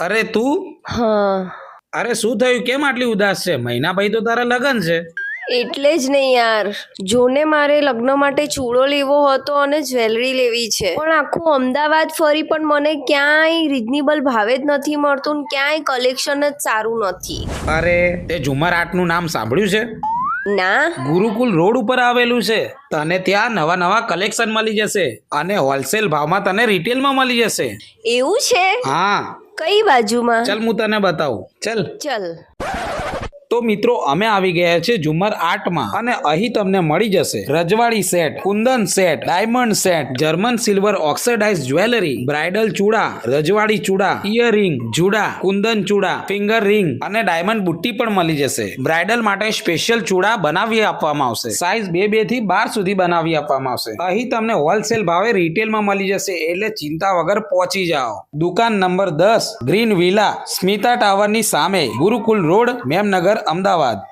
અરે તું હા અરે શું થયું? કેમ આટલી ઉદાસ છે? મહિના પછી તો તારા લગ્ન છે. એટલે જ નહીં યાર, જોને મારે લગ્ન માટે ચૂડો લેવો હતો અને જ્વેલરી લેવી છે, પણ આખું અમદાવાદ ફરી પણ મને ક્યાંય રિઝનેબલ ભાવે જ નથી મળતું ને ક્યાંય કલેક્શન જ સારું નથી. અરે તે ઝુમર આર્ટનું નામ સાંભળ્યું છે? ના. ગુરુકુલ રોડ ઉપર આવેલું છે. તને ત્યાં નવા નવા કલેક્શન મળી જશે અને હોલસેલ ભાવમાં તને રિટેલમાં મળી જશે. એવું છે? હા, કઈ બાજુમાં? ચાલ હું તને બતાવું. ચલ. તો મિત્રો અમે આવી ગયા છે ઝુમર આર્ટમાં અને અહીં તમને મળી જશે રજવાડી set, kundan set, diamond set, German silver oxidise jewellery, bridal ચૂડા, રજવાડી ચૂડા, ઇયરિંગ, જુડા, કુંદન ચૂડા, ફિંગર રિંગ અને ડાયમંડ બુટ્ટી પણ મળી જશે. બ્રાઇડલ માટે સ્પેશિયલ ચૂડા બનાવી આપવામાં આવશે. સાઇઝ 2 થી 12 સુધી બનાવી આપવામાં આવશે. અહીં તમને હોલસેલ ભાવે રિટેલમાં મળી જશે, એટલે ચિંતા વગર પહોંચી જાઓ. દુકાન નંબર 10, ગ્રીન વિલા, સ્મિતા ટાવરની સામે, ગુરુકુલ રોડ, મેમનગર, અમદાવાદ.